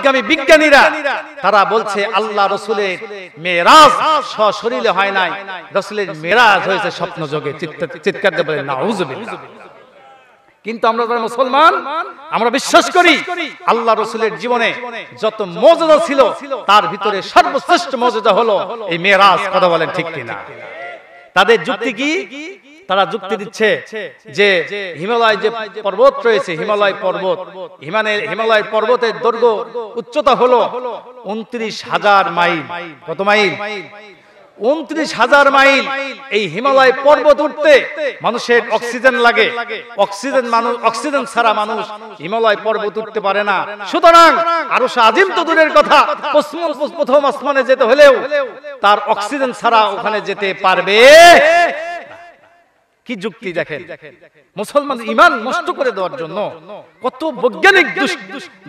আত্মবিজ্ঞানী বিজ্ঞানীরা তারা বলছে আল্লাহ রাসূলের মেরাজ সশরীরে হয় নাই, রাসূলের মেরাজ হয়েছে স্বপ্ন যোগে। চিৎকার দিয়ে বলেন নাউযুবিল্লাহ। কিন্তু আমরা যারা মুসলমান আমরা বিশ্বাস করি আল্লাহ রাসূলের জীবনে যত মুজিজা ছিল তার ভিতরে সর্বশ্রেষ্ঠ মুজিজা হলো এই মেরাজ। কথা বলেন ঠিক কিনা? তাদের যুক্তি কি? তারা যুক্তি দিচ্ছে যে হিমালয় যে পর্বত রয়েছে, হিমালয় পর্বতের দৈর্ঘ্য উচ্চতা হলো ২৯,০০০ মাইল। কত মাইল? ২৯,০০০ মাইল। এই হিমালয় পর্বত উঠতে মানুষের অক্সিজেন লাগে, অক্সিজেন ছাড়া মানুষ হিমালয় পর্বত উঠতে পারে না। সুতরাং আরশ আজিম তো দূরের কথা, প্রথম আসমানে যেতে হলেও তার অক্সিজেন ছাড়া ওখানে যেতে পারবে। কি যুক্তি দেখেন! মুসলমান ঈমান নষ্ট করে দেওয়ার জন্য কত বৈজ্ঞানিক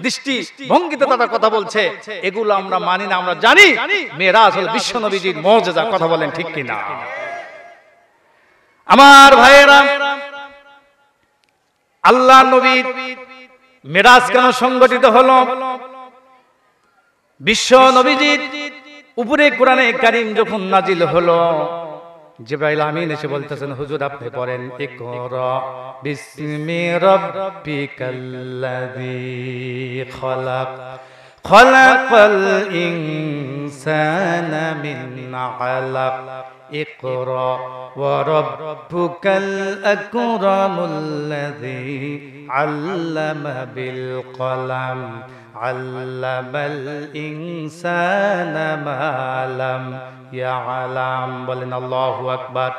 দৃষ্টি ভঙ্গিতে তারা কথা বলছে, এগুলো আমরা মানি না। আমরা জানি মেরাজ হলো বিশ্ব নবীজির মুজিজা। কথা বলেন ঠিক কিনা? আমার ভাইয়েরা, আল্লাহ নবীর মেরাজ কেন সংগঠিত হলো? বিশ্ব নবীজির উপরে কোরআনে কারীম যখন নাজিল হলো, জিবরাইল আমিন এসে বলতেছেন, হুজুর আপনি পড়েন ইকরা বিসমি রাব্বিকাল্লাযী খলাক খলাকাল ইনসানা মিন আলাক ইকরা ওয়া রাব্বুকাল আকরামুল্লাযী আল্লামা বিল কলাম আল্লামাল ইনসানা মা লাম ইয়ালাম। বলেন আল্লাহু আকবার।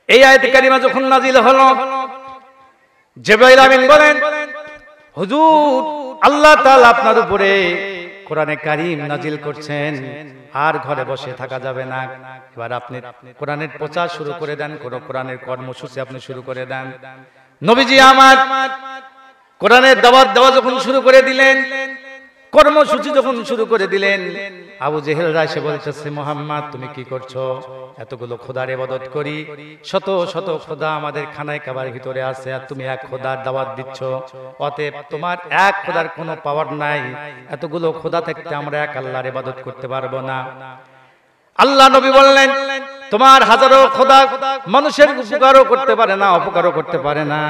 এই আয়াত কারিমা যখন নাজিল হলো, জিবরাইল আমিন বলেন, হুজুর আল্লাহ তাআলা আপনার উপরে কোরআনে কারীম নাজিল করছেন, আর ঘরে বসে থাকা যাবে না। এবার আপনি কোরআনের প্রচার শুরু করে দেন, কোরআনের কর্মসূচি আপনি শুরু করে দেন। নবীজি আমার কোরআনের দাওয়াত দেওয়া যখন শুরু করে দিলেন, কর্মসূচি যখন শুরু করে দিলেন, আবু জেহেলরা এসে বলতেছে, মুহাম্মদ তুমি কি করছো? এতগুলো খোদার ইবাদত করি, শত শত খোদা আমাদের খানায় কাবার ভিতরে আছে, আর তুমি এক খোদার দাওয়াত দিচ্ছ। অতএব তোমার এক খোদার কোনো পাওয়ার নাই, এতগুলো খোদা থাকতে আমরা এক আল্লাহর ইবাদত করতে পারবো না। আল্লাহ নবী বললেন, তোমার হাজারো খোদা মানুষের উপকারও করতে পারে না, অপকারও করতে পারে না।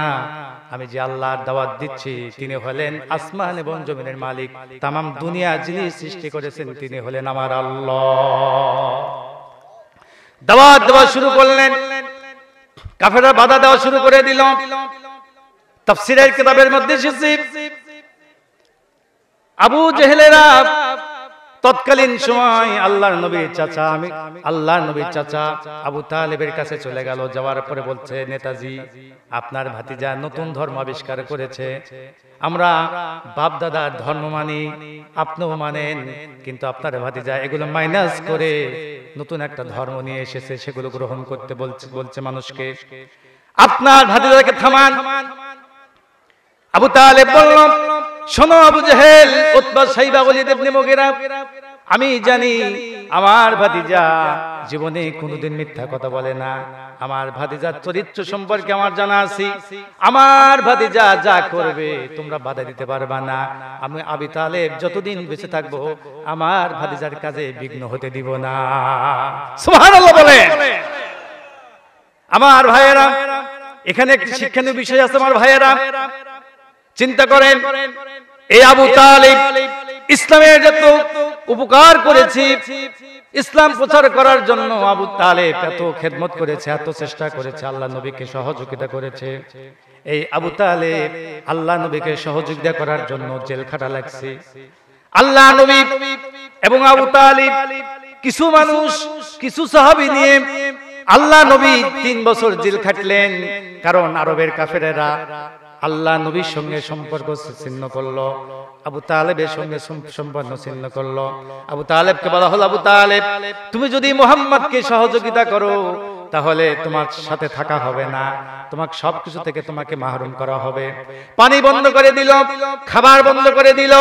আমি যে আল্লাহর দাওয়াত দিচ্ছি তিনি হলেন আসমান এবং জমিনের মালিক, তামাম দুনিয়া যিনি সৃষ্টি করেছেন তিনি হলেন আমার আল্লাহ। দাওয়াত দেওয়া শুরু করলেন, কাফেররা বাধা দেওয়া শুরু করে দিল। তাফসীরের কিতাবের মধ্যে এসেছে আবু জেহেলেরা তৎকালীন সময় আল্লাহর নবীর চাচা আবু তালেবের কাছে চলে গেল। যাওয়ার পরে বলছে, নেতাজি আপনার ভাতিজা নতুন ধর্ম আবিষ্কার করেছে, আমরা বাপ দাদার ধর্ম মানি, আপনিও মানেন, কিন্তু আপনার ভাতিজা এগুলো মাইনাস করে নতুন একটা ধর্ম নিয়ে এসেছে, সেগুলো গ্রহণ করতে বলছে মানুষকে। আপনার ভাতিজাকে থামান। আবু তালেব বলল, শোনো আবু জেহেল, উতবা, শাইবা, ওয়ালিদ ইবনে মুগীরা, আমি জানি আমার ভাতিজা জীবনে কোনোদিন মিথ্যা কথা বলে না। আমার ভাতিজার চরিত্র সম্পর্কে আমার জানা আছে। আমার ভাতিজা যা করবে তোমরা বাধা দিতে পারবা না। আমি আবু তালেব যতদিন বেঁচে থাকবো আমার ভাতিজার কাজে বিঘ্ন হতে দিব না। সুবহানাল্লাহ বলে। আমার ভাইয়েরা, এখানে একটি শিক্ষণীয় বিষয় আছে। আমার ভাইয়েরা চিন্তা করেন, এই আবু তালেব ইসলামের যত উপকার করেছে, ইসলাম প্রচার করার জন্য আবু তালেব এত খেদমত করেছে, এত চেষ্টা করেছে, আল্লাহ নবীকে সহযোগিতা করেছে। এই আবু তালেব আল্লাহ নবীকে সহযোগিতা করার জন্য জেল খাটা লাগছে। আল্লাহ নবী এবং আবু তালেব কিছু মানুষ, কিছু সাহাবী নিয়ে আল্লাহ নবী 3 বছর জেল খাটলেন। কারণ আরবের কাফেরেরা আল্লাহ নবীর সঙ্গে সম্পর্ক ছিন্ন করলো, আবু তালেবের সঙ্গে সম্পর্ক ছিন্ন করলো। আবু তালেবকে বলা হলো, আবু তালেব তুমি যদি মুহাম্মদকে সহযোগিতা করো তাহলে তোমার সাথে থাকা হবে না, তোমাকে সবকিছু থেকে তোমাকে মাহরুম করা হবে। পানি বন্ধ করে দিল, খাবার বন্ধ করে দিল,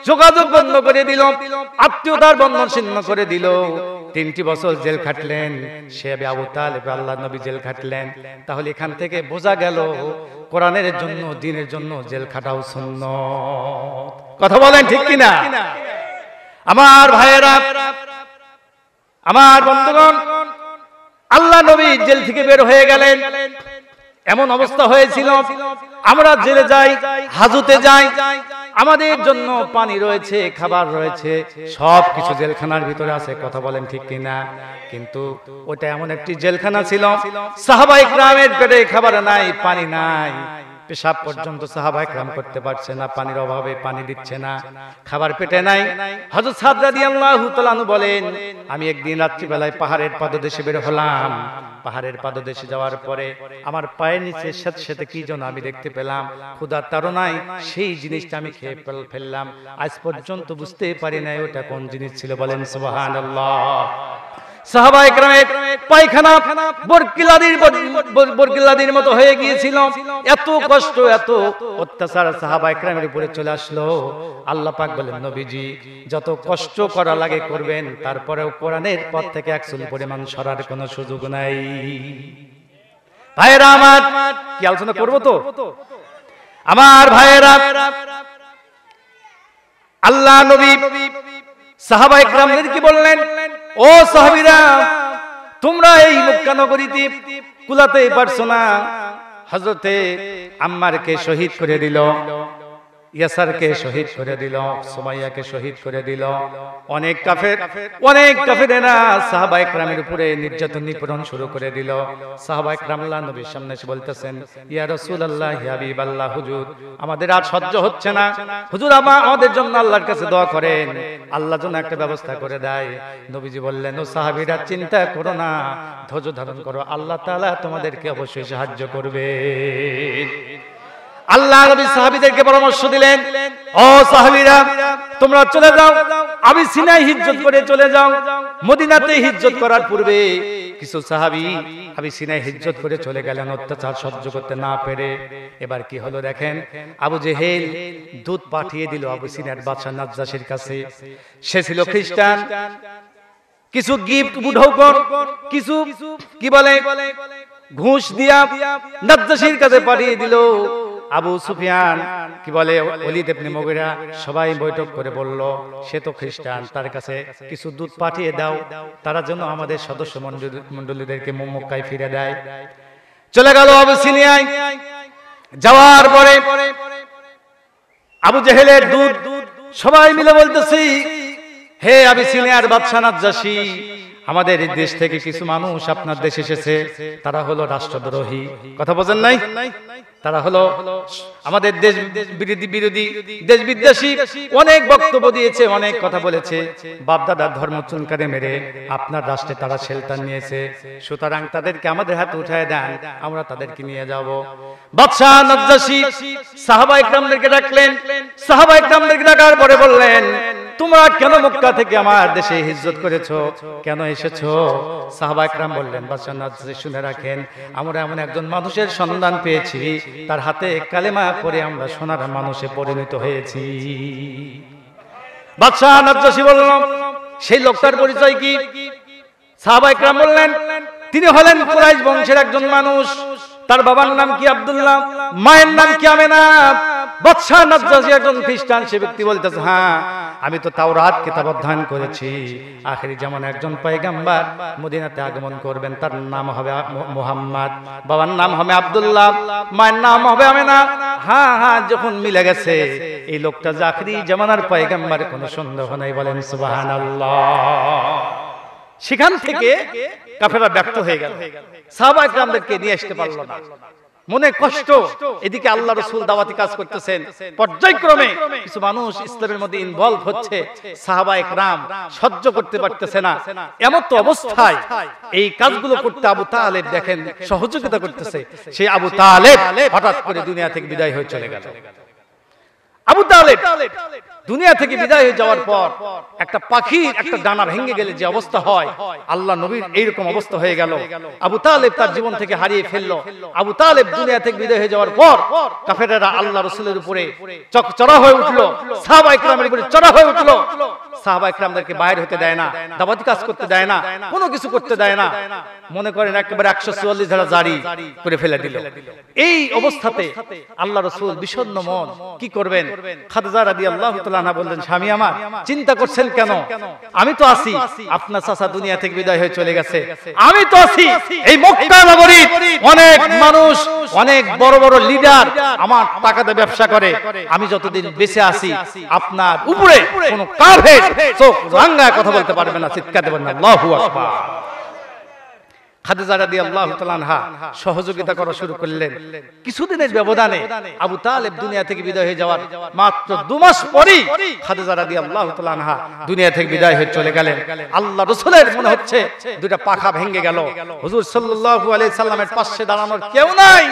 যোগাযোগ বন্ধ করে দিল, আত্মীয়তার বন্ধন ছিন্ন করে দিল। 3টি বছর জেল খাটলেন, সে আবু তালেব আল্লাহ নবী জেল খাটলেন। তাহলে এখান থেকে বোঝা গেল কোরআনের জন্য, দ্বীনের জন্য জেল খাটাও সুন্নাত। কথা বলেন ঠিক কিনা? আমার ভাইয়েরা, আমার বন্ধুগণ, আল্লাহ নবী জেল থেকে বের হয়ে গেলেন। এমন অবস্থা হয়েছিল, আমরা জেলে যাই, হাজতে যাই, আমাদের জন্য পানি রয়েছে, খাবার রয়েছে, সবকিছু জেলখানার ভিতরে আছে। কথা বলেন ঠিক কিনা? কিন্তু ওটা এমন একটি জেলখানা ছিল, সাহাবায়ে কেরামের পেটে খাবার নাই, পানি নাই, পেশাব পর্যন্ত সাহাবায়ে কেরাম করতে পারছে না, পানির অভাবে পানি দিচ্ছে না, খাবার পেটে নাই। হযরত সাদ রাদিয়াল্লাহু তাআলা আনহু বলেন, আমি একদিন রাত্রিবেলায় পাহাড়ের পাদদেশে বের হলাম। পাহাড়ের পাদদেশে যাওয়ার পরে আমার পায়ের নিচে সাথে কি যেন আমি দেখতে পেলাম, ক্ষুধার তাড়নায় সেই জিনিসটা আমি খেয়ে ফেললাম। আজ পর্যন্ত বুঝতে পারি নাই ওটা কোন জিনিস ছিল। বলেন সুবহানাল্লাহ। সাহাবায়ে কেরামের পায়খানা বরকিলাদির মতো হয়ে গিয়েছিল। এত কষ্ট, এত অত্যাচার সাহাবায়ে কেরামের উপরে চলে আসলো। আল্লাহ পাক বলেন, নবীজি যত কষ্ট করা লাগে করবেন, তারপরেও কোরআনের পথ থেকে এক চুল পরিমাণ সরার কোনো সুযোগ নাই। ভাইয়েরা আমার, কি আলোচনা করব তো? আমার ভাইয়েরা, আল্লাহ নবী সাহাবায়ে কেরামদের কি বললেন? ও সাহাবীরা, তোমরা এই মক্কা নগরীতে কুলাতে পারছো না। হযরতে আম্মারকে শহীদ করে দিল, ইয়াসারকে শহীদ করে দিল, সুমাইয়াকে শহীদ করে দিল। অনেক কাফেরেরা সাহাবায়ে কেরামের উপরে নির্যাতন নিপীড়ন শুরু করে দিল। সাহাবায়ে কেরাম আল্লাহ নবীর সামনে এসে বলতেছেন, ইয়া রাসূলুল্লাহ, ইয়া হাবিবাল্লাহ, হুজুর আমাদের আর সহ্য হচ্ছে না, হুজুর আমাদের জন্য আল্লাহর কাছে দোয়া করেন, আল্লাহ যেন একটা ব্যবস্থা করে দেয়। নবীজি বললেন, ও সাহাবীরা, চিন্তা করো না, ধৈর্য ধারণ করো, আল্লাহ তাআলা তোমাদেরকে অবশ্যই সাহায্য করবে। আল্লাহ নবী সাহাবীদেরকে পরামর্শ দিলেন, ও সাহাবীরা, তোমরা চলে যাও, আবিসিনিয়ায় হিজরত করে চলে যাও। মদিনাতে হিজরত করার পূর্বে কিছু সাহাবী আবিসিনিয়ায় হিজরত করে চলে গেলেন অত্যাচার সহ্য করতে না পেরে। এবার কি হলো দেখেন, আবু জেহেল দূত পাঠিয়ে দিল আবিসিনিয়ার বাদশা নাজ্জাশীর কাছে। সে ছিল খ্রিস্টান। কিছু গিফট বুঝাও কর, কিছু কি বলে ঘুষ দিয়া নাজ্জাশীর কাছে পাঠিয়ে দিল। আবু সুফিয়ান কি বলে, ওলীদ ইবনে মুগীরা, সবাই বৈঠক করে বলল, সে তো খ্রিস্টান, তার কাছে কিছু দূত পাঠিয়ে দাও, তারা যেন আমাদের সদস্য মণ্ডলীদেরকে মক্কায় ফিরে দেয়। চলে গেল আবিসিনিয়ায়। যাওয়ার পরে আবু জেহেলের দূত সবাই মিলে বলতেছি, হে আবিসিনিয়ার বাদশা নাজ্জাশী, আমাদের এই দেশ থেকে কিছু মানুষ আপনার দেশে এসেছে, তারা হলো রাষ্ট্রদ্রোহী। কথা বোঝেন নাই? তারা হলো আমাদের দেশ বিরোধী, দেশ বিদ্বেষী, অনেক বক্তব্য দিয়েছে, অনেক কথা বলেছে, বাপদাদার ধর্ম চুনকারে মেরে আপনার রাষ্ট্রে তারা শেল্টার নিয়েছে। সুতরাং তাদেরকে আমাদের হাতে উঠায় দেন, আমরা তাদেরকে নিয়ে যাব। বাদশা নাজ্জাশী সাহাবায়ে কেরামদেরকে ডাকলেন। সাহাবায়ে কেরামদেরকে ডাকার পরে বললেন, তোমরা কেন মক্কা থেকে আমার দেশে হিজরত করেছো, কেন এসেছো? সাহাবায়ে কেরাম বললেন, বাদশা নাজ্জাশী শুনে রাখেন, আমরা এমন একজন মানুষের সন্ধান পেয়েছি, তার হাতে কালেমা পড়ে আমরা সোনার মানুষে পরিণত হয়েছি। বাদশা নাজ্জাশী বললেন, সেই লোকটার পরিচয় কি? সাহাবায়ে কেরাম বললেন, তিনি হলেন কুরাইশ বংশের একজন মানুষ, তার বাবার নাম কি আব্দুল্লাহ, মায়ের নাম কি আমেনা। বাদশা নাজ্জাশী একজন খ্রিস্টান, সে ব্যক্তি বলতেছে, হ্যাঁ আমি তো তাওরাত কিতাব অধ্যয়ন করেছি, আখেরি জামানে একজন পয়গম্বর মদিনাতে আগমন করবেন, তার নাম হবে মুহাম্মদ, বাবার নাম হবে আব্দুল্লাহ, মায়ের নাম হবে আমেনা। হ্যাঁ হ্যাঁ, যখন মিলে গেছে এই লোকটা যে আখেরি জামানার পয়গম্বর, কোনো সন্দেহ নাই। বলেন সুবহানাল্লাহ। সেখান থেকে কাফেররা ব্যক্ত হয়ে গেল, সাহাবায়ে কেরামদেরকে নিয়ে আসতে পারল না, মনে কষ্ট। এদিকে আল্লাহ রাসূল দাওয়াতি কাজ করতেছেন, পর্যায়ক্রমে কিছু মানুষ ইসলামের মধ্যে ইনভলভ হচ্ছে, সাহাবায়ে কেরাম সহ্য করতে পারতেছে না। এমন তো অবস্থায় এই কাজগুলো করতে আবু তালেব দেখেন সহযোগিতা করতেছে। সেই আবু তালেব হঠাৎ করে দুনিয়া থেকে বিদায় হয়ে চলে গেল। আবু তালেব দুনিয়া থেকে বিদায় হয়ে যাওয়ার পর একটা পাখির একটা ডানা ভেঙে গেলে যে অবস্থা হয়, আল্লাহ নবীর এইরকম অবস্থা হয়ে গেল। আবু তালেব তার জীবন থেকে হারিয়ে ফেললো। আবু তালেব দুনিয়া থেকে বিদায় হয়ে যাওয়ার পর কাফেররা আল্লাহ রাসূলের উপরে চড়া হয়ে উঠলো, সাহাবায়ে কেরামের উপরে চড়া হয়ে উঠলো। সাহাবা ইকরামদেরকে বাইরে হতে দেয় না, দাওয়াতি কাজ করতে দেয় না, কোনো কিছু করতে দেয় না। মনে করেন একেবারে 144 ধারা জারি করে ফেলে দিল। এই অবস্থাতে আল্লাহ রাসূল বিষণ্ণ মন কি করবেন? খাদিজা রাদিয়াল্লাহু তাআলা আনহা বললেন, স্বামী আমার চিন্তা করছেন কেন? আমি তো আছি, আপনার চাচা দুনিয়া থেকে বিদায় হয়ে চলে গেছে, আমি তো আছি। এই মক্কা নগরী অনেক মানুষ, অনেক বড় বড় লিডার আমার টাকাতে ব্যবসা করে, আমি যতদিন বেঁচে আছি আপনার উপরে কোনো কাফের চোখ রাঙা কথা বলতে পারবে না। চিৎকার দেবেন না আল্লাহু আকবার। খাদিজা রাদিয়াল্লাহু তাআলা আনহা সহযোগিতা করা শুরু করলেন। কিছুদিনের ব্যবধানে আবু তালেব দুনিয়া থেকে বিদায় হয়ে যাওয়ার মাত্র 2 মাস পরেই খাদিজা রাদিয়াল্লাহু তাআলা আনহা দুনিয়া থেকে বিদায় হয়ে চলে গেলেন। আল্লাহ রাসূলের মনে হচ্ছে দুইটা পাখা ভেঙে গেল। হুজুর সাল্লাল্লাহু আলাইহি সাল্লামের পাশে দাঁড়ানোর কেউ নাই,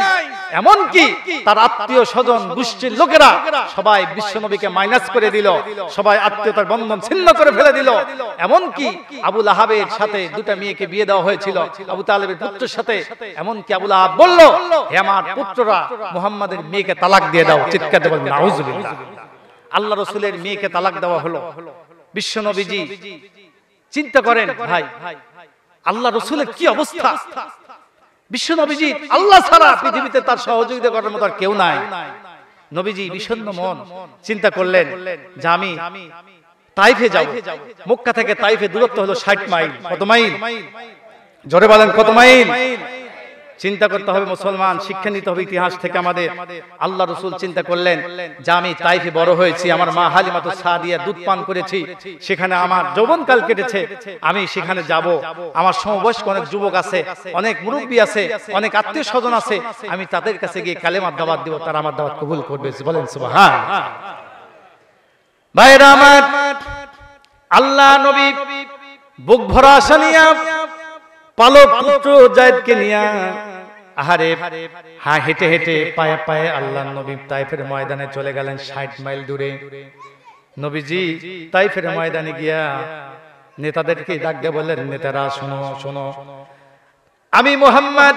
এমন কি তার আত্মীয় স্বজন গোষ্ঠীর লোকেরা সবাই বিশ্বনবীকে মাইনাস করে দিল, সবাই আত্মীয়তার বন্ধন ছিন্ন করে ফেলে দিল। এমন কি আবু লাহাবের সাথে দুটো মেয়েকে বিয়ে দেওয়া হয়েছিল আবু তালেবের পুত্রের সাথে, এমন কি আবু লাহাব বলল, হে আমার পুত্ররা মুহাম্মাদের মেয়েকে তালাক দিয়ে দাও। চিৎকার দিয়ে বলেন নাউজুবিল্লাহ। আল্লাহ রাসূলের মেয়েকে তালাক দেওয়া হলো। বিশ্বনবীজি চিন্তা করেন, ভাই আল্লাহ রাসূলের কি অবস্থা? বিশ্বনবীজি আল্লাহ ছাড়া পৃথিবীতে তার সহযোগিতা করার মতো আর কেউ নাই। নবীজি বিষণ্ণ মন চিন্তা করলেন যে আমি তাইফে যাব। মক্কা থেকে তাইফে দূরত্ব হলো 60 মাইল। কত মাইল? জোরে বলেন কত মাইল? চিন্তা করতে হবে মুসলমান, শিক্ষা নিতে হবে ইতিহাস থেকে আমাদের। আল্লাহ রাসূল চিন্তা করলেন যে আমি তাইফে বড় হয়েছি, আমার মা হালিমাতুস সাদিয়া দুধ পান করেছি, সেখানে আমার যৌবনকাল কেটেছে, আমি সেখানে যাব। আমার সমবয়স্ক অনেক যুবক আছে, অনেক মুরব্বী আছে, অনেক আত্মীয় স্বজন আছে, আমি তাদের কাছে গিয়ে কালেমার দাওয়াত দিব, তারা আমার দাওয়াত কবুল করবে। বলেন সুবহানাল্লাহ। ভাইরা আমার, আল্লাহ নবী বুক ভরা আশা নিয়া পালক পুত্র যায়েদকে নিয়া আহারে হেঁটে হেঁটে পায়ে পায়ে আল্লাহ নবী তাইফের ময়দানে চলে গেলেন 60 মাইল দূরে। নবীজি তাইফের ময়দানে গিয়া নেতাদেরকে ডাক দিয়ে বললেন, নেতারা শোনো শোনো, আমি মুহাম্মদ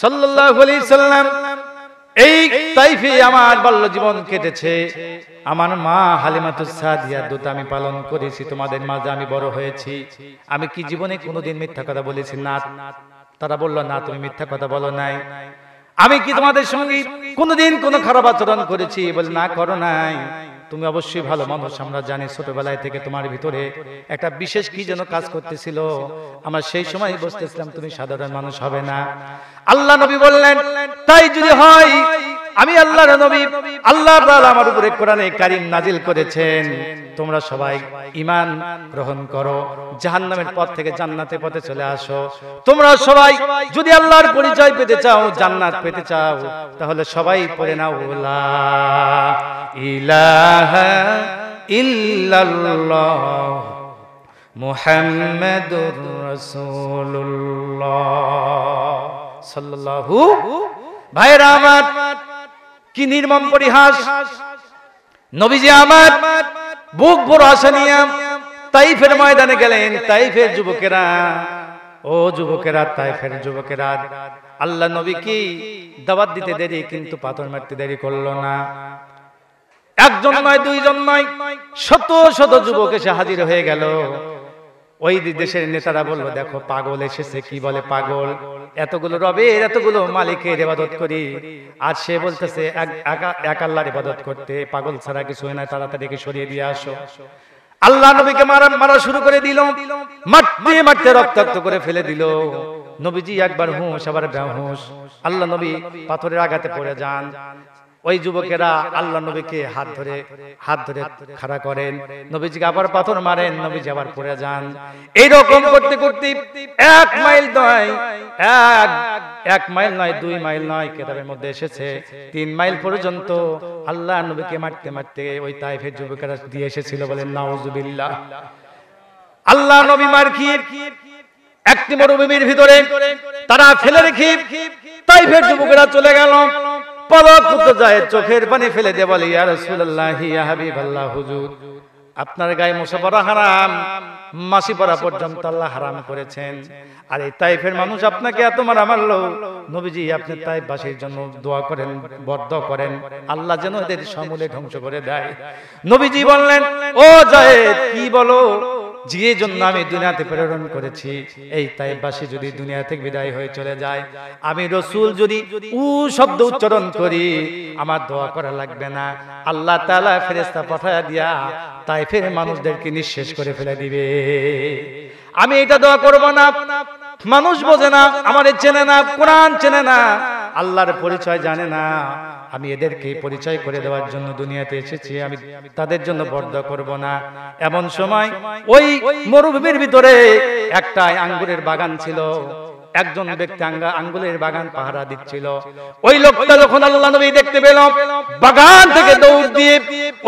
সাল্লাল্লাহু আলাইহি সাল্লাম এই তাইফে আমার বাল্য জীবন কেটেছে, আমার মা হালিমাতুস সাদিয়া দুধ আমি পালন করেছি, তোমাদের মাঝে আমি বড় হয়েছি, আমি কি জীবনে কোনোদিন মিথ্যা কথা বলেছি? না। তারা বলল, না তুমি মিথ্যা কথা বলো নাই। আমি কি তোমাদের সঙ্গে কোনোদিন কোনো খারাপ আচরণ করেছি? বলে, না করো নাই। তুমি অবশ্যই ভালো মানুষ, আমরা জানি ছোটবেলায় থেকে তোমার ভিতরে একটা বিশেষ কি যেন কাজ করতেছিল, আমরা সেই সময় বুঝতেছিলাম তুমি সাধারণ মানুষ হবে না। আল্লাহ নবী বললেন, তাই যদি হয়, আমি আল্লাহর নবী, আল্লাহ তাআলা আমার উপরে কোরআনে কারীম নাজিল করেছেন, তোমরা সবাই ঈমান গ্রহণ করো, জাহান্নামের পথ থেকে জান্নাতের পথে চলে আসো। তোমরা সবাই যদি আল্লাহর পরিচয় পেতে চাও, জান্নাত পেতে চাও, তাহলে সবাই পড়ে নাও লা ইলাহা ইল্লাল্লাহ মুহাম্মাদুর রাসূলুল্লাহ সাল্লাল্লাহু। ভাইরা আমার, কি নির্মম পরিহাস! নবীজি আমার বুক ভরা আশা নিয়ে তাইফের ময়দানে গেলেন। তাইফের যুবকেরা, ও যুবকেরা, তাইফের যুবকেরা, আল্লাহ নবী কি দাওয়াত দিতে দেরি, কিন্তু পাথর মারতে দেরি করলো না। একজন নয়, দুইজন নয়, শত শত যুবক এসে হাজির হয়ে গেল। ওই দেশের নেতারা বলল, দেখো পাগল এসেছে। কি বলে পাগল? এতগুলো রবের, এতগুলো মালিকের ইবাদত করি, আর সে বলতেছে এক আল্লাহর ইবাদত করতে, পাগল ছাড়া কিছু হয় না, তাড়াতাড়ি সরিয়ে দিয়ে আসো। আল্লাহ নবীকে মারা শুরু করে দিল, মারতে মারতে রক্তাক্ত করে ফেলে দিল। নবীজি একবার হুঁশ, আবার বেহুঁশ। আল্লাহ নবী পাথরের আঘাতে পড়ে যান। ওই যুবকেরা আল্লাহ নবীকে হাত ধরে খাড়া করেন, নবীজিকে আবার পাথর মারেন, নবীজি আবার পড়ে যান। এইরকম করতে করতে 1 মাইল নয়, 1 মাইল নয়, 2 মাইল নয়, কিতাবের মধ্যে এসেছে 3 মাইল পর্যন্ত আল্লাহ নবীকে মারতে মারতে ওই তাইফের যুবকেরা দিয়ে এসেছিল। বলেন নাউজুবিল্লাহ। আল্লাহ নবী মার খেয়ে একটি মরুভূমির ভিতরে তারা ফেলে রেখে তাইফের যুবকেরা চলে গেল। পালক পুত্র যায় চোখের পানি ফেলে দিয়ে বলে, ইয়া রাসূলুল্লাহ, ইয়া হাবিবাল্লাহ, হুজুর আপনার গায়ে মশা পড়া হারাম, মাছি পড়া পর্যন্ত আল্লাহ হারাম করেছেন। আর এই তাইফের মানুষ আপনাকে এত মারা মারলো, নবীজি আপনি তাইফবাসীর জন্য দোয়া করেন, বর্দ করেন, আল্লাহ যেন এদের সমূলে ধ্বংস করে দেয়। নবীজি বললেন, ও যায়েদ, কি বলো? যে জন্য আমি দুনিয়াতে প্রেরণ করেছি, এই তাইফবাসী যদি দুনিয়া থেকে বিদায় হয়ে চলে যায়, আমি রাসূল যদি শব্দ উচ্চারণ করি, আমার দোয়া করা লাগবে না, আল্লাহ তাআলা ফেরেশতা পাঠায়া দিয়া তাইফের মানুষদেরকে নিঃশেষ করে ফেলে দিবে। আমি এটা দোয়া করব না। মানুষ বোঝে না, আমারে চেনে না, কোরআন চেনে না, আল্লাহর পরিচয় জানে না। আমি এদেরকে পরিচয় করে দেওয়ার জন্য দুনিয়াতে এসেছি, আমি তাদের জন্য বর্দা করব না। এমন সময় ওই মরুভূমির ভিতরে একটা আঙ্গুরের বাগান ছিল, একজন ব্যক্তি আঙ্গুরের বাগান পাহারা দিচ্ছিল। ওই লোকটা যখন আল্লাহ নবী দেখতে পেল, বাগান থেকে দৌড় দিয়ে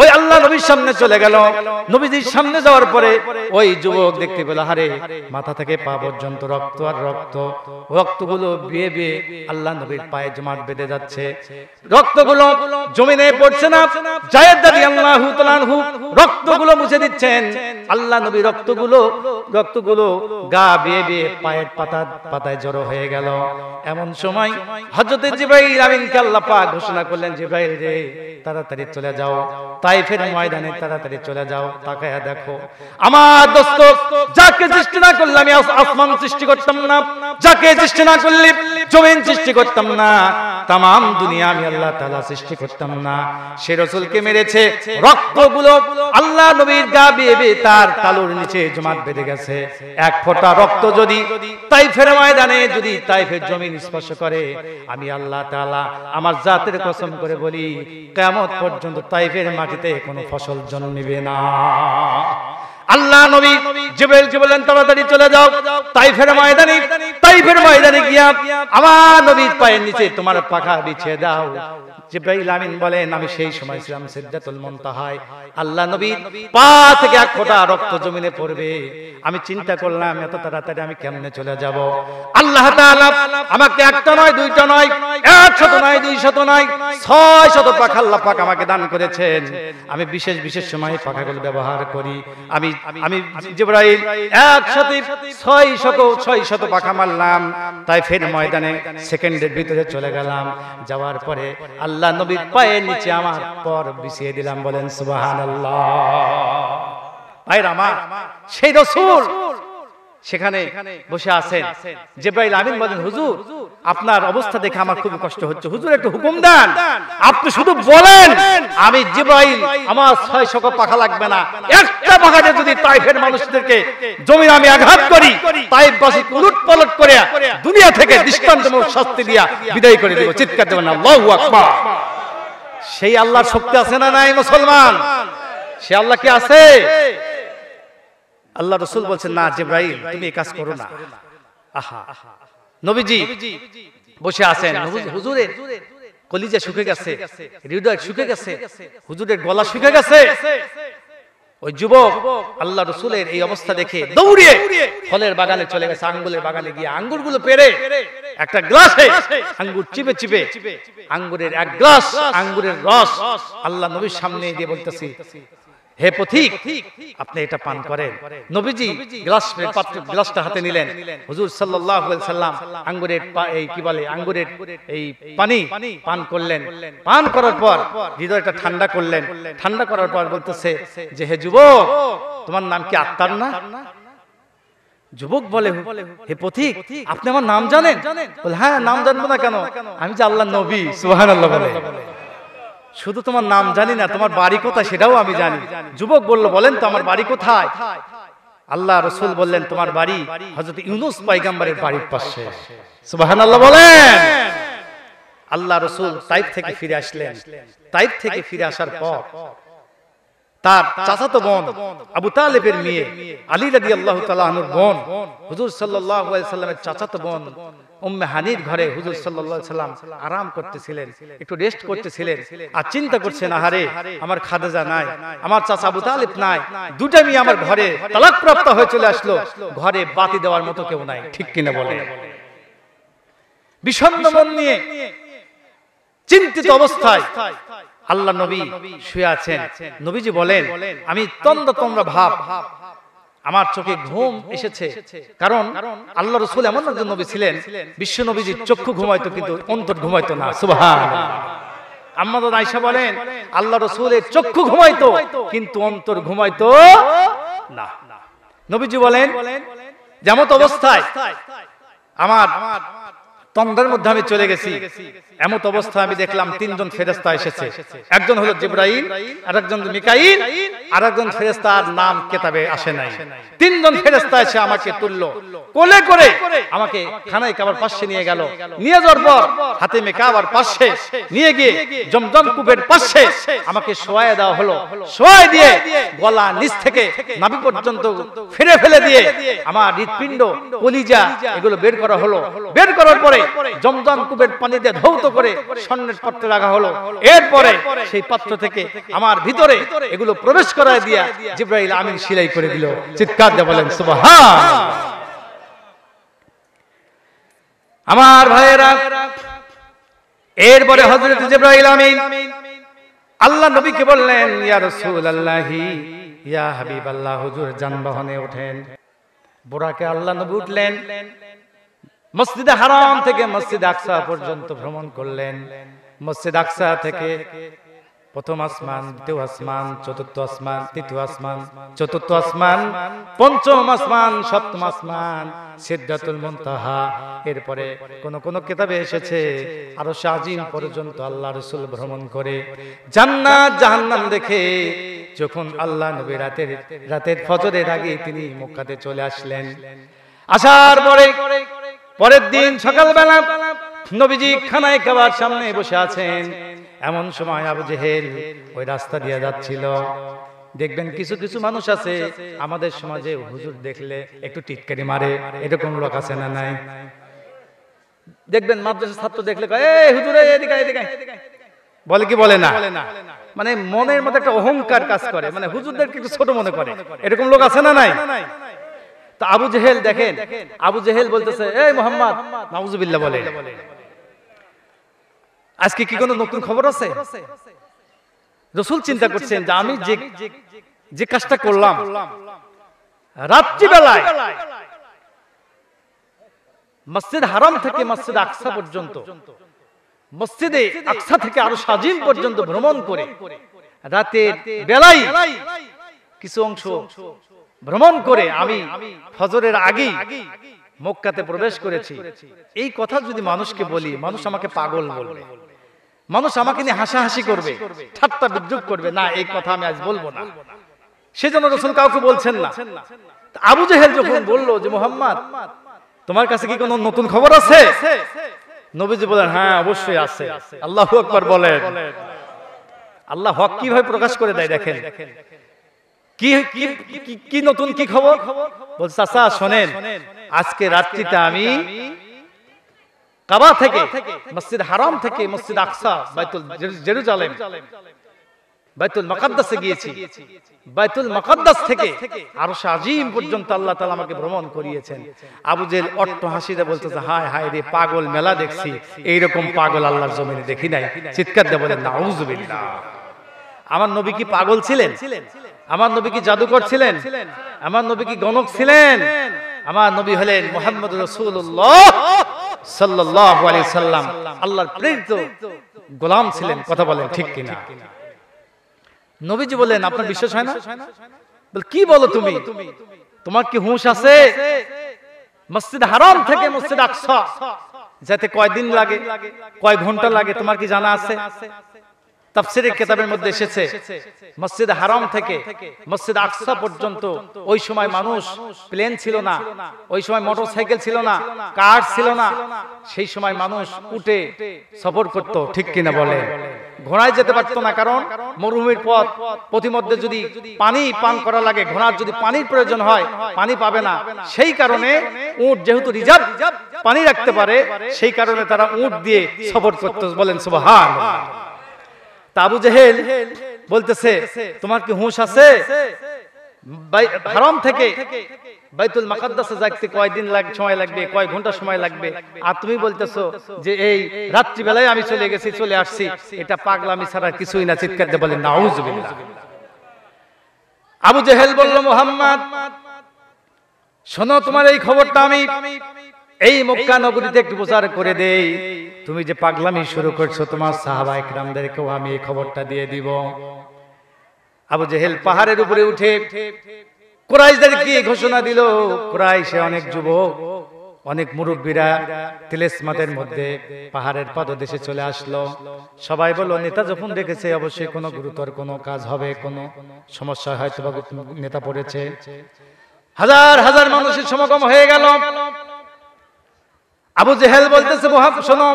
ওই আল্লাহ নবীর সামনে চলে গেল। নবীজির সামনে যাওয়ার পরে ওই যুবক দেখতে পেল, হারে মাথা থেকে পা পর্যন্ত রক্ত আর রক্ত, রক্তগুলো বেয়ে বেয়ে আল্লাহ নবীর পায়ে জমাট বেঁধে যাচ্ছে। রক্তগুলো জমিনে পড়ছে না, যায়েদ রাদিয়াল্লাহু তাআলা আনহু রক্তগুলো মুছে দিচ্ছেন। আল্লাহ নবী রক্তগুলো গা বেয়ে বেয়ে পায়ের পাতায় জড়ো হয়ে গেল। এমন সময় হযরত জিবরাইল আমিনকে আল্লাহ পাক ঘোষণা করলেন, জিবরাইল রে, তাড়াতাড়ি চলে যাও, তাইফের ময়দানে তাড়াতাড়ি চলে যাও, তাকায়া দেখো আমার দোস্ত, যাকে সৃষ্টি না করলে আমি আসমান সৃষ্টি করতাম না, যাকে সৃষ্টি না করলে জমিন সৃষ্টি করতাম না, তামাম দুনিয়া আমি আল্লাহ তাআলা সৃষ্টি করতাম না। সে রাসূলকে মেরেছে, রক্তগুলো আল্লাহ নবীর গা বেয়ে বেয়ে তার তালুর নিচে জমাট বেঁধে গেছে। এক ফোঁটা রক্ত যদি তাইফের ময়দানে, যদি তাইফের জমিন স্পর্শ করে, আমি আল্লাহ তাআলা আমার জাতের কসম করে বলি, কিয়ামত পর্যন্ত তাইফের মাটিতে কোনো ফসল জন্মিবে না। আল্লাহ নবী জিবরাইলকে বললেন, তাড়াতাড়ি চলে যাও তাইফের ময়দানে। তাইফের ময়দানে গিয়া আমার নবীর পায়ের নিচে তোমার পাখা বিছিয়ে দাও। জিবরাইল আমিন বলেন, আমি সেই সময় ছিলাম সিদরাতুল মুনতাহায়। আল্লাহ নবীর পা থেকে এক ফোঁটা রক্ত জমিনে পড়বে। আমি চিন্তা করলাম, এত তাড়াতাড়ি আমি কেমনে চলে যাব? আল্লাহ তাআলা আমাকে একটা নয়, দুইটা নয়, 100 নয়, 200 নয়, 600 পাখা আল্লাহ পাক আমাকে দান করেছেন। আমি বিশেষ বিশেষ সময়ে পাখাগুলো ব্যবহার করি। আমি জিবরাইল একসাথে 600 পাখা মারলাম, তাইফের ময়দানে সেকেন্ডের ভিতরে চলে গেলাম। যাওয়ার পরে আল্লাহ নবীর পায়ের নিচে আমার পর বিছিয়ে দিলাম। বলেন সুবহানাল্লাহ। ভাইরা আমার, সেই রাসূল সেখানে বসে আছেন। জিবরাইল আমিন বলেন, হুজুর আপনার অবস্থা দেখে আমার খুব কষ্ট হচ্ছে, হুজুর একটু হুকুম দেন, আপনি শুধু বলেন, আমি জিবরাইল, আমার 600 পাখা লাগবে না, একটা পাখাতে যদি তাইফের মানুষদেরকে জমিনে আমি আঘাত করি, তাইফবাসী উলটপালট করে দুনিয়া থেকে দৃষ্টান্তমূলক শাস্তি দিয়া বিদায় করে দেব। চিৎকার দেবেন আল্লাহু আকবার। সেই আল্লাহর শক্তি আছে না নাই মুসলমান? সে আল্লাহ কি আছে? আল্লাহ রাসূল বলছেন, না জিবরাইল তুমি এই কাজ করো না। আহা, নবীজি বসে আছেন, হুজুরের কলিজা শুকে গেছে, হৃদয় শুকে গেছে, হুজুরের গলা শুকে গেছে। ওই যুবক আল্লাহ রাসূলের এই অবস্থা দেখে দৌড়িয়ে ফলের বাগানে চলে গেছে। আঙ্গুরের বাগানে গিয়ে আঙ্গুরগুলো পেড়ে একটা গ্লাসে আঙ্গুর চিপে চিপে আঙ্গুরের এক গ্লাস আঙ্গুরের রস আল্লাহ নবীর সামনে দিয়ে বলতেছি, হে পথিক, আপনি এটা পান করেন। নবীজি গ্লাসটা হাতে নিলেন। হুজুর সাল্লাল্লাহু আলাইহি সাল্লাম আঙ্গুরের এই কি বলে আঙ্গুরের এই পানি পান করলেন। পান করার পর হৃদয়টা ঠান্ডা করলেন। ঠান্ডা করার পর বলতেছে যে, হে যুবক, তোমার নাম কি আত্তার না? যুবক বলে, হে পথিক, আপনি আমার নাম জানেন? বলে, হ্যাঁ, নাম জানবো না কেন, আমি যে আল্লাহর নবী। সুবহানাল্লাহ বলে, শুধু তোমার নাম জানি না, তোমার বাড়ি কোথায় সেটাও আমি জানি। যুবক বলল, বলেন তো আমার বাড়ি কোথায়? আল্লাহ রাসূল বললেন, তোমার বাড়ি হযরত ইউনূস পয়গম্বরের বাড়ির পাশে। সুবহানাল্লাহ বলেন। আল্লাহ রাসূল তাইফ থেকে ফিরে আসলেন। তাইফ থেকে ফিরে আসার পর তার চাচাতো বোন আবু তালেবের মেয়ে আলী রাদিয়াল্লাহু তাআলা আনহুর বোন, হুজুর সাল্লাল্লাহু আলাইহি সাল্লামের চাচাতো বোন উম্মে হানির ঘরে হুজুর সাল্লাল্লাহু আলাইহি সাল্লাম আরাম করতেছিলেন, একটু রেস্ট করতেছিলেন। আর চিন্তা করছেন, আহারে আমার খাদিজা নাই, আমার চাচা আবু তালেব নাই, দুটা মেয়ে আমার ঘরে তালাকপ্রাপ্ত হয়ে চলে আসলো, ঘরে বাতি দেওয়ার মতো কেউ নাই। ঠিক কিনা বলেন? বিষণ্ণ মন নিয়ে চিন্তিত অবস্থায় আল্লাহ নবী শুয়ে আছেন। নবীজি বলেন, আমি তন্দ্রা তন্দ্রা ভাব, আমার চোখে ঘুম এসেছে। কারণ আল্লাহ রাসূল এমন একজন নবী ছিলেন, বিশ্ব নবীজির চক্ষু ঘুমাইতো কিন্তু অন্তর ঘুমাইতো না। সুবহানাল্লাহ। আম্মা জান আয়েশা বলেন, আল্লাহ রাসূলের চক্ষু ঘুমাইতো কিন্তু অন্তর ঘুমাইতো না। নবীজি বলেন, যেমন অবস্থায় আমার তন্দ্রার মধ্যে আমি চলে গেছি, এমত অবস্থায় আমি দেখলাম তিনজন ফেরেশতা এসেছে। একজন হলো জিবরাইল, আরেকজন মিকাইল, আরেকজন ফেরেশতার নাম কিতাবে আসে নাই। তিনজন ফেরেশতা এসে আমাকে তুললো, কোলে করে আমাকে খানায় কাবার পাশে নিয়ে গেল। নিয়ে যাওয়ার পর হাতিমে কাবার পাশে নিয়ে গিয়ে জমজম কূপের পাশে আমাকে শোয়ায় দেওয়া হলো। শোয়ায় দিয়ে গলা নিচ থেকে নাভি পর্যন্ত ফেলে দিয়ে আমার হৃৎপিণ্ড, কলিজা এগুলো বের করা হলো। বের করার পরে জমজম কূপের পানি দিয়ে ধৌত করে স্বর্ণের পাত্রে রাখা হলো। এরপরে সেই পাত্র থেকে আমার ভিতরে এগুলো প্রবেশ করায় দিয়া জিবরাইল আমিন সেলাই করে দিল। চিৎকার দিয়ে বলেন সুবহানাল্লাহ। আমার ভাইয়েরা, এরপরে হযরত জিবরাইল আমিন আল্লাহ নবীকে বললেন, ইয়া রাসূলুল্লাহি, ইয়া হাবিবাল্লাহ, হুজুর যানবাহনে ওঠেন। বুরাকে আল্লাহ নবী উঠলেন। মসজিদে হারাম থেকে মসজিদে আকসা পর্যন্ত ভ্রমণ করলেন। মসজিদ আকসা থেকে প্রথম আসমান, দ্বিতীয় আসমান, চতুর্থ আসমান, তৃতীয় আসমান, চতুর্থ আসমান, পঞ্চম আসমান, সপ্তম আসমান, সিদরাতুল মুনতাহা। এরপরে কোন কিতাবে এসেছে আরশ আজিম পর্যন্ত আল্লাহ রাসূল ভ্রমণ করে জান্নাত জাহান্নাম দেখে যখন আল্লাহ নবী রাতের ফজরের আগে তিনি মক্কাতে চলে আসলেন। আসার পরে পরের দিন সকালবেলা নবীজি খানায় কাবার সামনে বসে আছেন। এমন সময় আবু জেহেল ওই রাস্তা দিয়ে যাচ্ছিল। দেখবেন কিছু কিছু মানুষ আছে আমাদের সমাজে, হুজুর দেখলে একটু টিটকারি মারে, এরকম লোক আছে না নাই? দেখবেন মাদ্রাসার ছাত্র দেখলে কয়, এই হুজুর এদিকে এদিকে, বলে কি বলে না? মানে মনের মধ্যে একটা অহংকার কাজ করে, মানে হুজুরদেরকে একটু ছোট মনে করে, এরকম লোক আছে না নাই? তো আবু জেহেল দেখেন, আবু জেহেল বলতেছে, এই মুহাম্মদ, নাউজুবিল্লাহ বলে, আজকে কি কোনো নতুন খবর আছে? রাসূল চিন্তা করছেন যে আমি যে কাজটা করলাম রাত্রি বেলায় মসজিদ হারাম থেকে মসজিদ আকসা পর্যন্ত, মসজিদে আকসা থেকে আরশ আজিম পর্যন্ত ভ্রমণ করে রাতের বেলায় কিছু অংশ ভ্রমণ করে আমি ফজরের আগেই মক্কাতে প্রবেশ করেছি। এই কথা যদি মানুষকে বলি, মানুষ আমাকে পাগল বলবে, মানুষ আমাকে নিয়ে হাসাহাসি করবে, ঠাট্টা বিদ্রুপ করবে। না, এই কথা আমি আজ বলবো না। সেজন্য রাসূল কাউকে বলছেন না। আবু জেহেল যখন বলল যে মুহাম্মদ, তোমার কাছে কি কোনো নতুন খবর আছে? নবীজি বলেন, হ্যাঁ অবশ্যই আছে। আল্লাহু আকবার বলেন। আল্লাহ হক কিভাবে প্রকাশ করে দেয় দেখেন। কি নতুন কি খবর? বলছে, চাচা শোনেন, আজকে রাত্রিতে আমি কাবা থেকে, মসজিদ হারাম থেকে মসজিদ আকসা, বাইতুল জেরুজালেম, বাইতুল মুকাদ্দাসে গিয়েছি। বাইতুল মুকাদ্দাস থেকে আরশ আজিম পর্যন্ত আল্লাহ তাআলা আমাকে ভ্রমণ করিয়েছেন। আবু জেহেল অট্ট হাসিতে বলতেছে, হায় হায় রে, পাগল মেলা দেখছি, এইরকম পাগল আল্লাহর জমিনে দেখি নাই। চিৎকার দিয়ে বলেন নাউজুবিল্লাহ। আমার নবী কি পাগল ছিলেন? আমার নবী কি জাদুকর ছিলেন? আমার নবী কি গণক ছিলেন? আমার নবী হলেন মুহাম্মদুর রাসূলুল্লাহ সাল্লাল্লাহু আলাইহি সাল্লাম, আল্লাহর প্রেরিত গোলাম ছিলেন। কথা বলেন ঠিক কিনা? নবীজি বলেন, আপনার বিশ্বাস হয় না? বল, কি বলো তুমি? তোমার কি হুঁশ আছে? মসজিদ হারাম থেকে মসজিদ আকসা যেতে কয় দিন লাগে, কয় ঘন্টা লাগে, তোমার কি জানা আছে? তাফসীরের কিতাবের মধ্যে এসেছে, মসজিদ হারাম থেকে মসজিদ আকসা পর্যন্ত ওই সময় মানুষ, প্লেন ছিল না, ওই সময় মোটরসাইকেল ছিল না, কার ছিল না, সেই সময় মানুষ উটে সফর করত। ঠিক কিনা বলে? ঘোড়ায় যেতে পারতো না, কারণ মরুভূমির পথ, প্রতিমধ্যে যদি পানি পান করা লাগে, ঘোড়ার যদি পানির প্রয়োজন হয়, পানি পাবে না। সেই কারণে উট যেহেতু রিজার্ভ পানি রাখতে পারে, সেই কারণে তারা উট দিয়ে সফর করত। বলেন সুবহানাল্লাহ। আবু জেহেল বলতেছে, তোমার কি হুঁশ আছে? হারাম থেকে বাইতুল মাকদ্দাসে যাইতে কয়দিন সময় লাগবে, কয় ঘন্টা সময় লাগবে, আর তুমি বলতেছো যে এই রাত্রি বেলায় আমি চলে গেছি, চলে আসছি। এটা পাগলামি ছাড়া কিছুই না। চিৎকার দিয়ে বলেন নাউজুবিল্লাহ। আবু জেহেল বলল, মুহাম্মদ শোনো, তোমার এই খবরটা আমি এই মক্কা নগরীতে একটু প্রচার করে দেই। তুমি যে পাগলামি শুরু করছো, তোমার সাহাবায়ে কেরামদেরকেও আমি এই খবরটা দিয়ে দিব। আবু জেহেল পাহাড়ের উপরে উঠে কুরাইশদেরকে ঘোষণা দিল। কুরাইশে অনেক যুবক, অনেক মুরব্বীরা তিলেসমাতের মধ্যে পাহাড়ের পাদদেশে চলে আসলো। সবাই বলল, নেতা যখন দেখেছে অবশ্যই কোনো গুরুতর কোনো কাজ হবে, কোনো সমস্যা হয়তো বা নেতা পড়েছে। হাজার হাজার মানুষের সমাগম হয়ে গেল। আবু জেহেল বলতেছে, শোনো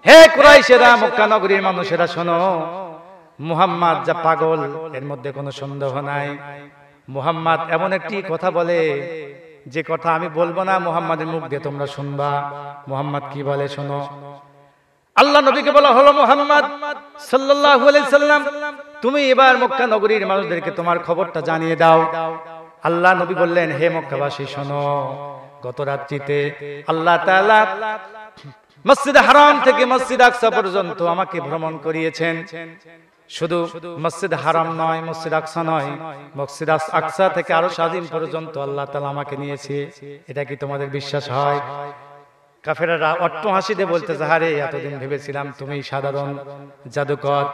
হে কুরাইশেরা, মক্কা নগরীর মানুষেরা শোনো, মুহাম্মদ যা পাগল এর মধ্যে কোনো সন্দেহ নাই। মুহাম্মদ এমন একটি কথা বলে যে কথা আমি বলবো না, মুহাম্মাদের মুখ দিয়ে তোমরা শুনবা। মুহাম্মদ কি বলে শোনো। আল্লাহ নবীকে বলা হলো, মুহাম্মদ সাল্লাল্লাহু আলাইহি সাল্লাম, তুমি এবার মক্কা নগরীর মানুষদেরকে তোমার খবরটা জানিয়ে দাও। আল্লাহ নবী বললেন, হে মক্কাবাসী শোনো, গত রাত্রিতে আল্লাহ তাআলা মসজিদ হারাম থেকে মসজিদ আকসা পর্যন্ত আমাকে ভ্রমণ করিয়েছেন। শুধু মসজিদ হারাম নয়, মসজিদ আকসা নয়, মসজিদ আকসা থেকে আরো আজিম পর্যন্ত আল্লাহ তাআলা আমাকে নিয়েছে। এটা কি তোমাদের বিশ্বাস হয়? কাফেররা অট্টহাসিতে বলতেছে, আরে এতদিন ভেবেছিলাম তুমি সাধারণ জাদুকর,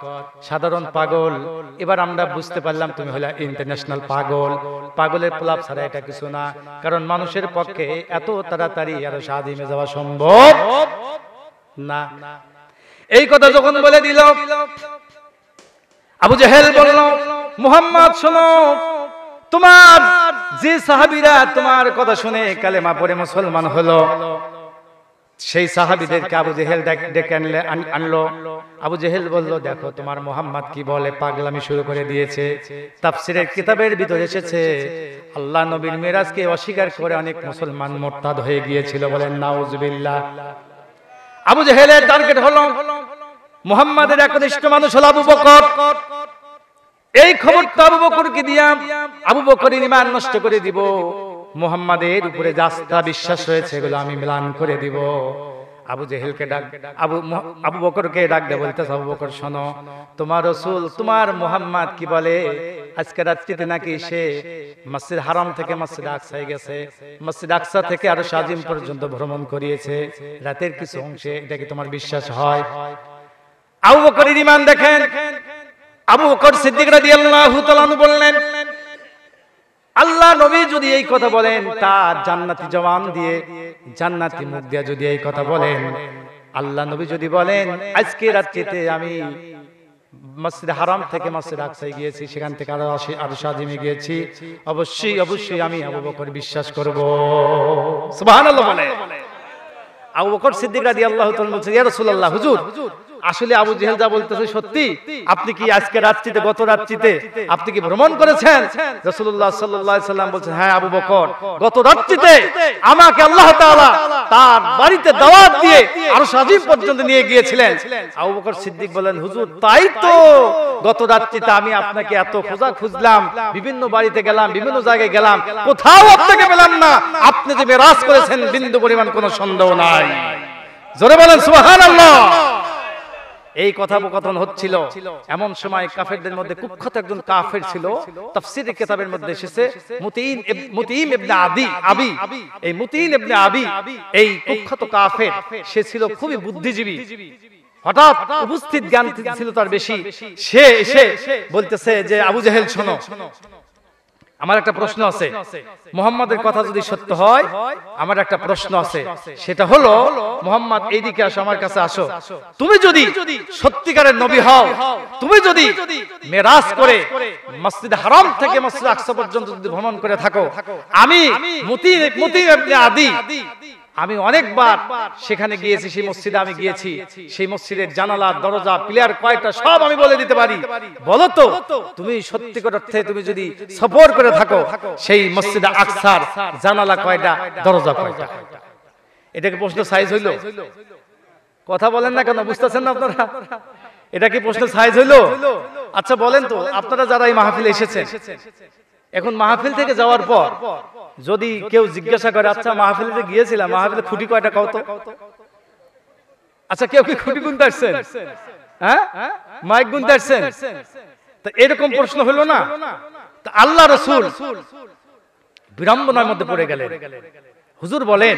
সাধারণ পাগল, এবার আমরা বুঝতে পারলাম তুমি হলে ইন্টারন্যাশনাল পাগল। পাগলের প্রলাপ ছাড়া এটা কিছু না, কারণ মানুষের পক্ষে এত তাড়াতাড়ি আরো সাজিমে যাওয়া সম্ভব না। এই কথা যখন বলে দিল, আবু জেহেল বলল, মুহাম্মদ শোনো, তোমার যে সাহাবীরা তোমার কথা শুনে কালেমা পড়ে মুসলমান হলো, সেই সাহাবীদেরকে আবু জেহেল ডেকে আনলো। আবু জেহেল বলল, দেখো তোমার মুহাম্মদ কি বলে, পাগলামি শুরু করে দিয়েছে। তাফসীরের কিতাবের ভিতরে এসেছে, আল্লাহ নবীর মিরাজকে অস্বীকার করে অনেক মুসলমান মুরতাদ হয়ে গিয়েছিল। বলেন নাউজুবিল্লাহ। আবু জেহেলের টার্গেট হলো মুহাম্মাদের একনিষ্ঠ মানুষ হলো আবু বকর। এই খবরটা আবু বকরকে দিয়া আবু বকরের ঈমান নষ্ট করে দিব। মুহাম্মাদের উপরে যা আস্থা বিশ্বাস রয়েছে এগুলো আমি মিলান করে দিব। আবু জেহেলকে আবু বকরকে ডাক দিয়ে বলতেছে, আবু বকর শোনো, তোমার রাসূল তোমার মুহাম্মদ কি বলে, আজকে রাত্রিতে নাকি সে মসজিদ হারাম থেকে মসজিদ আকসায় গেছে, মসজিদ আকসা থেকে আরো আজিম পর্যন্ত ভ্রমণ করিয়েছে রাতের কিছু অংশে। এটা কি তোমার বিশ্বাস হয়? আবু বকরের ঈমান দেখেন। আবু বকর সিদ্দিক রাদিয়াল্লাহু তাআলা বললেন, আল্লাহ নবী যদি এই কথা বলেন, তার জান্নাতি জবান দিয়ে, জান্নাতি মুখ দিয়ে যদি এই কথা বলেন, আল্লাহ নবী যদি বলেন আজকে রাত্রিতে আমি মসজিদ হারাম থেকে মসজিদ আকসায় গিয়েছি, সেখান থেকে আরো আজিমে গিয়েছি, অবশ্যই অবশ্যই আমি আবু বকর বিশ্বাস করব। সুবহানাল্লাহ বলে। আবু বকর সিদ্দিক রাদিয়াল্লাহু তাআলা বলছেন, ইয়া রাসূলুল্লাহ, হুজুর আসলে আবু জেহেল যা বলতেছে সত্যি, আপনি কি আজকে রাত্রিতে, গত রাত্রিতে আপনি কি ভ্রমণ করেছেন? রাসূলুল্লাহ সাল্লাল্লাহু আলাইহি সাল্লাম বলছেন, হ্যাঁ আবু বকর, গত রাত্রিতে আমাকে আল্লাহ তাআলা তার বাড়িতে দাওয়াত দিয়ে আরশ আজিম পর্যন্ত নিয়ে গিয়েছিলেন। আবু বকর সিদ্দিক বলেন, হুজুর তাই তো, গত রাত্রিতে আমি আপনাকে এত খুঁজলাম, বিভিন্ন বাড়িতে গেলাম, বিভিন্ন জায়গায় গেলাম, কোথাও আপনাকে পেলাম না। আপনি যে মেরাজ করেছেন বিন্দু পরিমাণ কোনো সন্দেহ নাই। জোরে বলেন সুবহানাল্লাহ। এই কথোপকথন হচ্ছিল, এমন সময় কাফেরদের মধ্যে কুখ্যাত একজন কাফের ছিল। তাফসীরের কিতাবের মধ্যে এসেছে মুতিম ইবনে আবি। এই মুতিম ইবনে আবি এই কুখ্যাত কাফের, সে ছিল খুবই বুদ্ধিজীবী, হঠাৎ উপস্থিত জ্ঞান ছিল তার বেশি। সে এসে বলতেছে যে, আবু জেহেল শোনো, আমার একটা প্রশ্ন আছে, মুহাম্মাদের কথা যদি সত্য হয় আমার একটা প্রশ্ন আছে, সেটা হলো মুহাম্মদ এইদিকে আসো, আমার কাছে আসো। তুমি যদি সত্যিকারের নবী হও, তুমি যদি মেরাজ করে মসজিদ হারাম থেকে মসজিদ আকসা পর্যন্ত যদি ভ্রমণ করে থাকো, আমি মুতিম ইবনে আদি, আমি অনেকবার সেখানে গিয়েছি, সেই মসজিদে আমি গিয়েছি, সেই মসজিদের জানালা, দরজা, পিলার কয়টা সব আমি বলে দিতে পারি। বলো তো, তুমি সত্যিকার অর্থে তুমি যদি সফর করে থাকো, সেই মসজিদে আকসার জানালা কয়টা, দরজা কয়টা? এটাকে প্রশ্ন সাইজ হইল? কথা বলেন না কেন, বুঝতেছেন না আপনারা? এটা কি প্রশ্ন সাইজ হইল? আচ্ছা বলেন তো, আপনারা যারা এই মাহফিলে এসেছেন, এখন মাহফিল থেকে যাওয়ার পর যদি কেউ জিজ্ঞাসা করে আচ্ছা মাহফিলে গিয়েছিলাম, মাহফিলে খুঁটি কয়টা কও তো? আচ্ছা কেউ কি খুঁটি গুনতে আসছেন? হ্যাঁ, মাইক গুনতে আসছেন? তো এরকম প্রশ্ন হলো না? তো আল্লাহ রাসূল বিড়ম্বনার মধ্যে পড়ে গেলেন। হুজুর বলেন,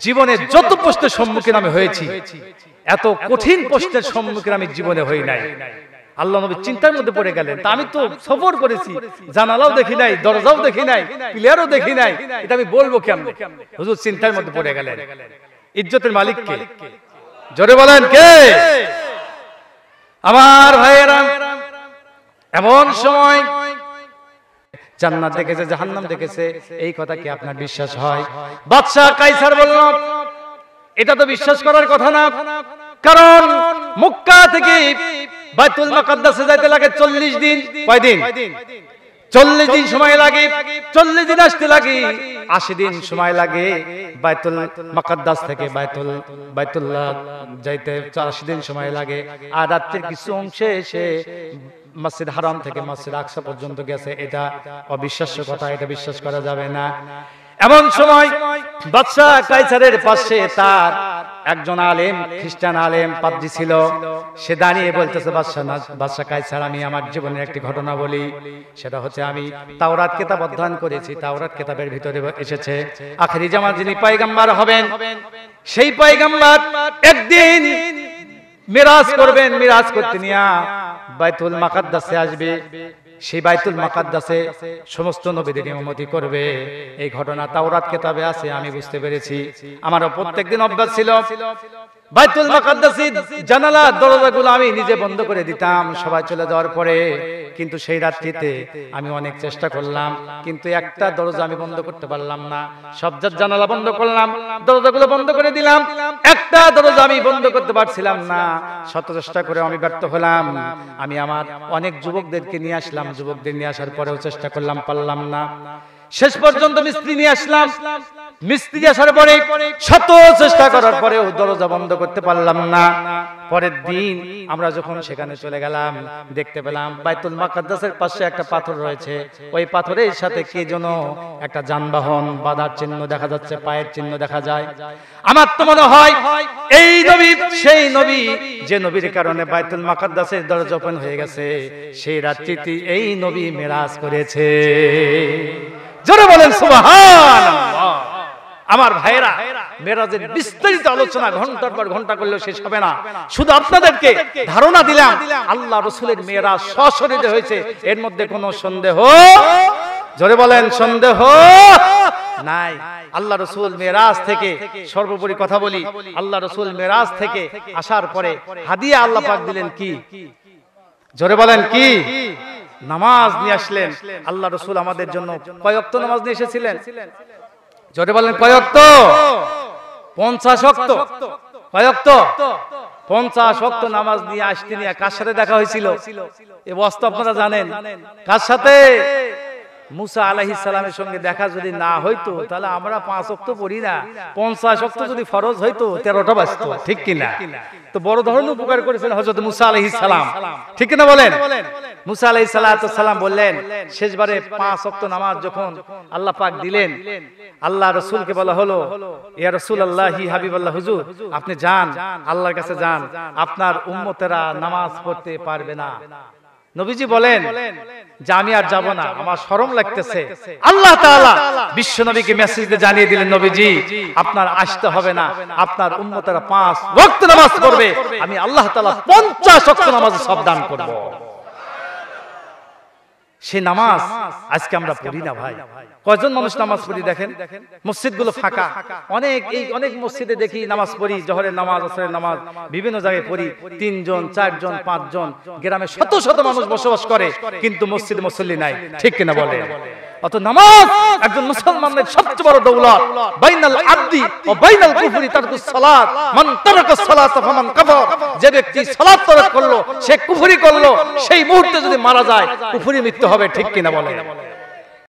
জীবনে যত প্রশ্নের সম্মুখীন আমি হয়েছি, এত কঠিন প্রশ্নের সম্মুখীন আমি জীবনে হই নাই। আল্লাহ নবী চিন্তার মধ্যে পড়ে গেলেন, তা আমি তো সফর করেছি, জানালাও দেখি নাই, দরজাও দেখি নাই, প্লেয়ারও দেখি নাই, এটা আমি বলবো কেমনে? হুজুর চিন্তার মধ্যে পড়ে গেলেন। ইজ্জতের মালিক কে? জোরে বলেন কে? আমার ভাইয়েরা, এমন সময় জান্নাত দেখেছে, জাহান্নাম দেখেছে, এই কথা কি আপনার বিশ্বাস হয়? বাদশা কায়সার বলল, এটা তো বিশ্বাস করার কথা না, কারণ মক্কা থেকে বাইতুল মুকাদ্দাসে যাইতে লাগে 40 দিন। কয় দিন? 40 দিন সময় লাগে। 40 দিন আসতে লাগে, 80 দিন সময় লাগে। বাইতুল মুকাদ্দাস থেকে বাইতুল্লাহ যাইতে 80 দিন সময় লাগে। আর রাত্রির কিছু অংশে এসে মসজিদ হারাম থেকে মসজিদ আকসা পর্যন্ত গেছে। এটা অবিশ্বাস্য কথা, এটা বিশ্বাস করা যাবে না। এমন সময় বাদশা কায়সারের পাশে তার একজন আলেম, খ্রিস্টান আলেম পাদ্রী ছিল। সে দাঁড়িয়ে বলতেছে, বাদশা কায়সার, আমি আমার জীবনের একটি ঘটনা বলি। সেটা হচ্ছে, আমি তাওরাত কিতাব অধ্যয়ন করেছি। তাওরাত কিতাবের ভিতরে এসেছে আখিরি জামানে যিনি পয়গম্বর হবেন, সেই পয়গম্বর একদিন মিরাজ করবেন। মিরাজ করতে নিয়ে বাইতুল মুকাদ্দাসে আসবে। সেই বাইতুল মুকাদ্দাসে সমস্ত নবীদের ইমামতি করবে। এই ঘটনা তাওরাত কিতাবে আছে, আমি বুঝতে পেরেছি। আমারও প্রত্যেকদিন অভ্যাস ছিল বাইতুল মুকাদ্দাসের জানালা দরজাগুলো আমি নিজে বন্ধ করে দিতাম সবাই চলে যাওয়ার পরে। কিন্তু সেই রাত্রিতে আমি অনেক চেষ্টা করলাম, কিন্তু একটা দরজা আমি বন্ধ করতে পারলাম না। সব জানালা বন্ধ করলাম, দরজাগুলো বন্ধ করে দিলাম, একটা দরজা আমি বন্ধ করতে পারছিলাম না। শত চেষ্টা করে আমি ব্যর্থ হলাম। আমি আমার অনেক যুবকদেরকে নিয়ে আসলাম, যুবকদের নিয়ে আসার পরেও চেষ্টা করলাম, পারলাম না। শেষ পর্যন্ত মিস্ত্রি নিয়ে আসলাম। মিস্ত্রি আসার পরে শত চেষ্টা করার পরেও দরজা বন্ধ করতে পারলাম না। পরের দিন আমরা যখন সেখানে চলে গেলাম, দেখতে পেলাম বাইতুল মুকাদ্দাসের পাশে একটা পাথর রয়েছে। ওই পাথরের সাথে কে যেন একটা যানবাহন বাঁধার চিহ্ন দেখা যাচ্ছে, পায়ের চিহ্ন দেখা যায়। আমার তো মনে হয় এই নবী সেই নবী, যে নবীর কারণে বাইতুল মুকাদ্দাসের দরজা ওপেন হয়ে গেছে। সেই রাত্রিতে এই নবী মিরাজ করেছে। জোরে বলেন সুবহানাল্লাহ। আমার ভাইরা, মেরাজের বিস্তারিত আলোচনা ঘন্টার পর ঘন্টা করলেও শেষ হবে না। শুধু আপনাদেরকে ধারণা দিলাম আল্লাহ রাসূলের মেরাজ সশরীরে হয়েছে, এর মধ্যে কোনো সন্দেহ, জোরে বলেন সন্দেহ নাই। আল্লাহ রাসূল মেরাজ থেকে, সর্বোপরি কথা বলি, আল্লাহ রাসূল মেরাজ থেকে আসার পরে হাদিয়া আল্লাহ পাক দিলেন কি? জোরে বলেন কি? নামাজ নিয়ে আসলেন। আল্লাহ রাসূল আমাদের জন্য কয় ওয়াক্ত নামাজ নিয়ে এসেছিলেন? জোরে বলেন কয় ওয়াক্ত? 50 ওয়াক্ত। কয় ওয়াক্ত? 50 ওয়াক্ত নামাজ নিয়ে আসতে নিয়ে কার সাথে দেখা হয়েছিল? এই ওয়াক্ত আপনারা জানেন কার সাথে? মুসা আলাইহিস সালামের সঙ্গে দেখা যদি না হইতো তাহলে আমরা 5 ওয়াক্ত পড়ি না। 50 ওয়াক্ত যদি ফরজ হইতো 13টা বাজতো, ঠিক কি না? তো বড় ধরনের উপকার করেছেন হযরত মুসা আলাইহিস সালাম, ঠিক কি না বলেন? মুসা আলাইহিস সালাম বললেন, শেষবারে 5 ওয়াক্ত নামাজ যখন আল্লাহ পাক দিলেন, আল্লাহ রাসূলকে বলা হলো, ইয়া রাসূলুল্লাহি হাবিবাল্লাহ, হুজুর আপনি যান, আল্লাহর কাছে যান, আপনার উম্মতেরা নামাজ পড়তে পারবে না। নবীজি বলেন যে আমি আর যাব না, আমার শরম লাগতেছে। আল্লাহ তাআলা বিশ্ব নবীকে মেসেজ দিয়ে জানিয়ে দিলেন, নবীজি আপনার আসতে হবে না, আপনার উম্মতেরা 5 ওয়াক্ত নামাজ পড়বে, আমি আল্লাহ তাআলা 50 ওয়াক্ত নামাজ সব দান করব। সে নামাজ আজকে আমরা পড়ি না ভাই। কয়জন মানুষ নামাজ পড়ি দেখেন? মসজিদগুলো ফাঁকা। অনেক মসজিদে দেখি নামাজ পড়ি, জোহরের নামাজ, আসরের নামাজ বিভিন্ন জায়গায় পড়ি, 3 জন 4 জন 5 জন। গ্রামে শত শত মানুষ বসবাস করে, কিন্তু মসজিদে মুসল্লি নাই, ঠিক কিনা বলেন? অত নামাজ একজন মুসলমানের সবচেয়ে বড় দৌলত। বাইনাল আবদি ওয়া বাইনাল কুফরি তারকুস সালাত, মান তারাকাস সালাত ফামান কাফার। যে ব্যক্তি সালাত তরক করলো সে কুফরি করলো, সেই মুহূর্তে যদি মারা যায় কুফরি মৃত্যু হবে, ঠিক কিনা বলেন?